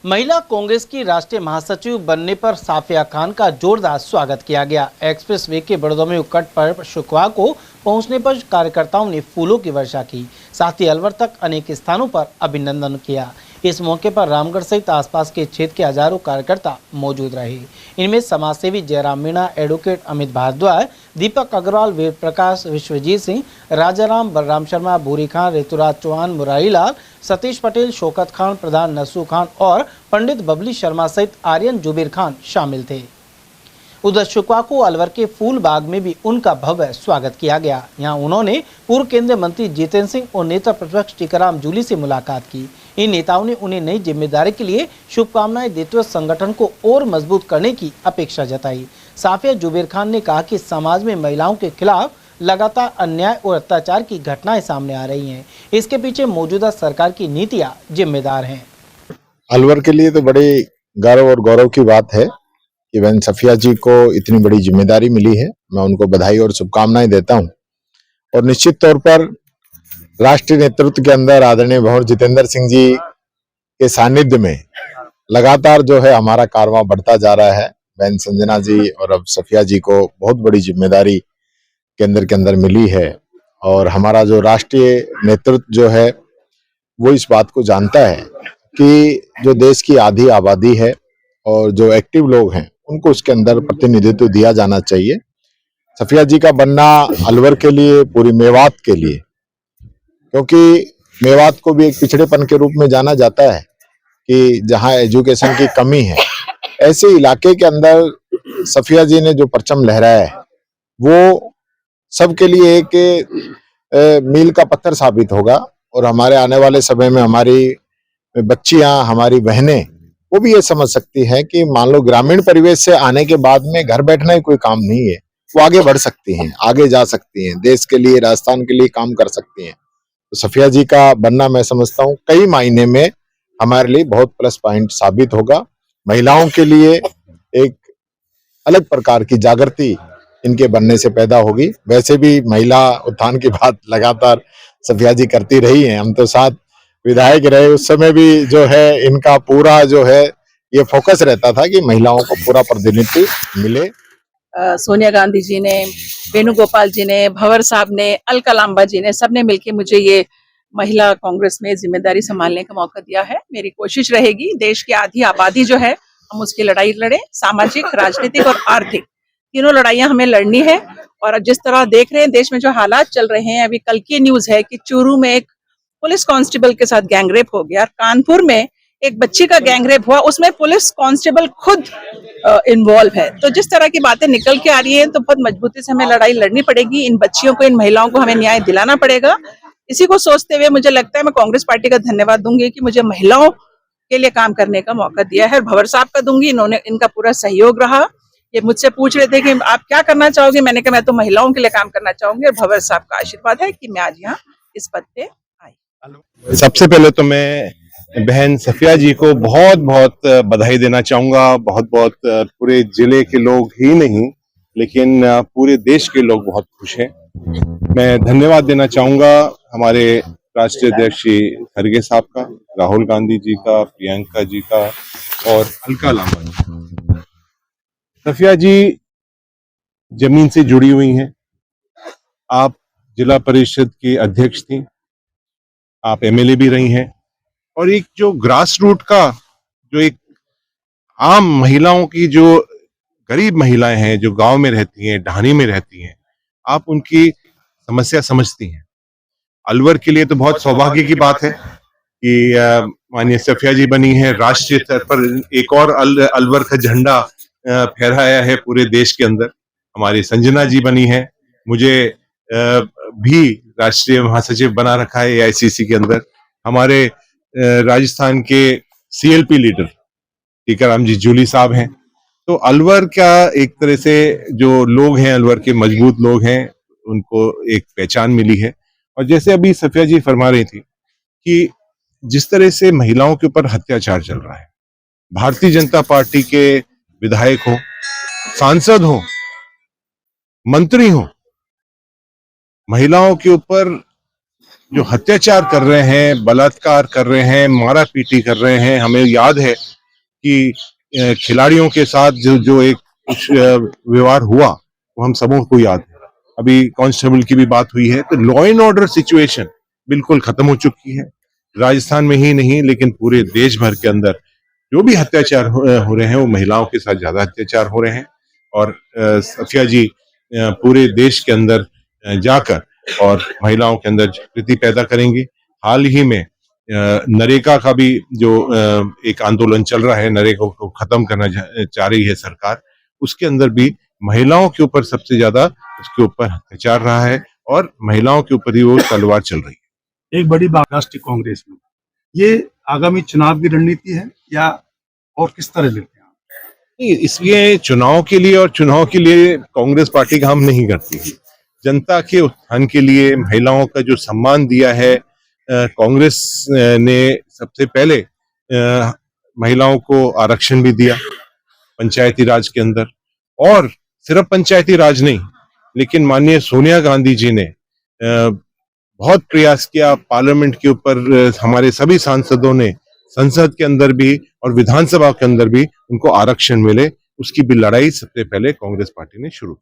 महिला कांग्रेस की राष्ट्रीय महासचिव बनने पर साफिया खान का जोरदार स्वागत किया गया। एक्सप्रेस वे के बड़ौदा में उकट पर शुक्रवार को पहुंचने पर कार्यकर्ताओं ने फूलों की वर्षा की, साथ ही अलवर तक अनेक स्थानों पर अभिनंदन किया। इस मौके पर रामगढ़ सहित आसपास के क्षेत्र के हजारों कार्यकर्ता मौजूद रहे। इनमें समाजसेवी जयराम मीणा, एडवोकेट अमित भारद्वाज, दीपक अग्रवाल, वेद प्रकाश, विश्वजीत सिंह, राजाराम, बलराम शर्मा, भूरी खान, ऋतुराज चौहान, मुरारी लाल, सतीश पटेल, शौकत खान, प्रधान नसू खान और पंडित बबली शर्मा सहित आर्यन जुबेर खान शामिल थे। उधर शुक्रवार को अलवर के फूल बाग में भी उनका भव्य स्वागत किया गया। यहां उन्होंने पूर्व केंद्रीय मंत्री जितेंद्र सिंह और नेता प्रतिपक्ष टीकाराम जूली से मुलाकात की। इन नेताओं ने उन्हें नई जिम्मेदारी के लिए शुभकामनाएं देते हुए संगठन को और मजबूत करने की अपेक्षा जताई। साफिया जुबेर खान ने कहा कि समाज में महिलाओं के खिलाफ लगातार अन्याय और अत्याचार की घटनाएं सामने आ रही हैं। इसके पीछे मौजूदा सरकार की नीतियां जिम्मेदार हैं। अलवर के लिए तो बड़े गर्व और गौरव की बात है कि बहन सफिया जी को इतनी बड़ी जिम्मेदारी मिली है। मैं उनको बधाई और शुभकामनाएं देता हूं और निश्चित तौर पर राष्ट्रीय नेतृत्व के अंदर आदरणीय भंवर जितेंद्र सिंह जी के सानिध्य में लगातार जो है हमारा कारवां बढ़ता जा रहा है। बहन संजना जी और अब सफिया जी को बहुत बड़ी जिम्मेदारी केंद्र के अंदर मिली है और हमारा जो राष्ट्रीय नेतृत्व जो है वो इस बात को जानता है कि जो देश की आधी आबादी है और जो एक्टिव लोग हैं उनको उसके अंदर प्रतिनिधित्व दिया जाना चाहिए। सफिया जी का बनना अलवर के लिए, पूरी मेवात के लिए, क्योंकि मेवात को भी एक पिछड़ेपन के रूप में जाना जाता है कि जहां एजुकेशन की कमी है, ऐसे इलाके के अंदर सफिया जी ने जो परचम लहराया है वो सबके लिए एक मील का पत्थर साबित होगा और हमारे आने वाले समय में हमारी बच्चियां, हमारी बहनें वो भी ये समझ सकती है कि मान लो ग्रामीण परिवेश से आने के बाद में घर बैठना ही कोई काम नहीं है, वो आगे बढ़ सकती हैं, आगे जा सकती हैं, देश के लिए, राजस्थान के लिए काम कर सकती हैं। तो सफिया जी का बनना मैं समझता हूँ कई मायने में हमारे लिए बहुत प्लस पॉइंट साबित होगा। महिलाओं के लिए एक अलग प्रकार की जागृति इनके बनने से पैदा होगी। वैसे भी महिला उत्थान की बात लगातार सफिया जी करती रही हैं। हम तो साथ विधायक रहे, उस समय भी जो है इनका पूरा जो है ये फोकस रहता था कि महिलाओं को पूरा प्रतिनिधित्व मिले। सोनिया गांधी जी ने, वेणुगोपाल जी ने, भंवर साहब ने, अलका लांबा जी ने, सबने मिलकर मुझे ये महिला कांग्रेस में जिम्मेदारी संभालने का मौका दिया है। मेरी कोशिश रहेगी देश की आधी आबादी जो है हम उसकी लड़ाई लड़े। सामाजिक, राजनीतिक और आर्थिक तीनों लड़ाइयां हमें लड़नी है। और जिस तरह देख रहे हैं देश में जो हालात चल रहे हैं, अभी कल की न्यूज है कि चूरू में एक पुलिस कांस्टेबल के साथ गैंगरेप हो गया, कानपुर में एक बच्ची का गैंगरेप हुआ, उसमें पुलिस कांस्टेबल खुद इन्वॉल्व है। तो जिस तरह की बातें निकल के आ रही हैं तो बहुत मजबूती से हमें लड़ाई लड़नी पड़ेगी। इन बच्चियों को, इन महिलाओं को हमें न्याय दिलाना पड़ेगा। इसी को सोचते हुए मुझे लगता है मैं कांग्रेस पार्टी का धन्यवाद दूंगी कि मुझे महिलाओं के लिए काम करने का मौका दिया है। भंवर साहब का दूंगी, इन्होंने, इनका पूरा सहयोग रहा। ये मुझसे पूछ रहे थे कि आप क्या करना चाहोगे, मैंने कहा मैं तो महिलाओं के लिए काम करना चाहूंगी और भंवर साहब का आशीर्वाद है कि मैं आज यहाँ इस पद पे आई। सबसे पहले तो मैं बहन सफिया जी को बहुत बहुत बधाई देना चाहूंगा। बहुत बहुत पूरे जिले के लोग ही नहीं लेकिन पूरे देश के लोग बहुत खुश हैं। मैं धन्यवाद देना चाहूंगा हमारे राष्ट्रीय अध्यक्ष श्री खड़गे साहब का, राहुल गांधी जी का, प्रियंका जी का और अलका लांबा जी। सफिया जी जमीन से जुड़ी हुई हैं। आप जिला परिषद की अध्यक्ष थी, आप एमएलए भी रही हैं और एक जो ग्रास रूट का, जो एक आम महिलाओं की, जो गरीब महिलाएं हैं जो गांव में रहती हैं, ढाणी में रहती हैं, आप उनकी समस्या समझती हैं। अलवर के लिए तो बहुत सौभाग्य की बात है कि माननीय सफिया जी बनी है। राष्ट्रीय स्तर पर एक और अलवर का झंडा फहराया है पूरे देश के अंदर। हमारी संजना जी बनी है, मुझे भी राष्ट्रीय महासचिव बना रखा है एआईसीसी के अंदर। हमारे राजस्थान के सीएलपी लीडर टीकाराम जी जूली साहब हैं। तो अलवर का एक तरह से जो लोग हैं, अलवर के मजबूत लोग हैं, उनको एक पहचान मिली है। और जैसे अभी सफिया जी फरमा रही थी कि जिस तरह से महिलाओं के ऊपर अत्याचार चल रहा है, भारतीय जनता पार्टी के विधायक हो, सांसद हो, मंत्री हो, महिलाओं के ऊपर जो अत्याचार कर रहे हैं, बलात्कार कर रहे हैं, मारा पीटी कर रहे हैं। हमें याद है कि खिलाड़ियों के साथ जो एक कुछ व्यवहार हुआ वो हम सबों को याद है। अभी कांस्टेबल की भी बात हुई है, तो लॉ एंड ऑर्डर सिचुएशन बिल्कुल खत्म हो चुकी है। राजस्थान में ही नहीं लेकिन पूरे देश भर के अंदर जो भी अत्याचार हो रहे हैं वो महिलाओं के साथ ज्यादा अत्याचार हो रहे हैं। और सफिया जी पूरे देश के अंदर जाकर और महिलाओं के अंदर जागृति पैदा करेंगे। हाल ही में नरेगा का भी जो एक आंदोलन चल रहा है, नरेगा को खत्म करना चाह रही है सरकार, उसके अंदर भी महिलाओं के ऊपर सबसे ज्यादा उसके ऊपर अत्याचार रहा है और महिलाओं के ऊपर ही वो तलवार चल रही है। एक बड़ी बात राष्ट्रीय कांग्रेस में ये आगामी चुनाव की रणनीति है या और किस तरह लेते हैं? इसलिए चुनाव के लिए कांग्रेस पार्टी काम नहीं करती है। जनता के उत्थान के लिए महिलाओं का जो सम्मान दिया है कांग्रेस ने सबसे पहले महिलाओं को आरक्षण भी दिया पंचायती राज के अंदर, और सिर्फ पंचायती राज नहीं लेकिन माननीय सोनिया गांधी जी ने बहुत प्रयास किया पार्लियामेंट के ऊपर। हमारे सभी सांसदों ने संसद के अंदर भी और विधानसभा के अंदर भी उनको आरक्षण मिले, उसकी भी लड़ाई सबसे पहले कांग्रेस पार्टी ने शुरू की।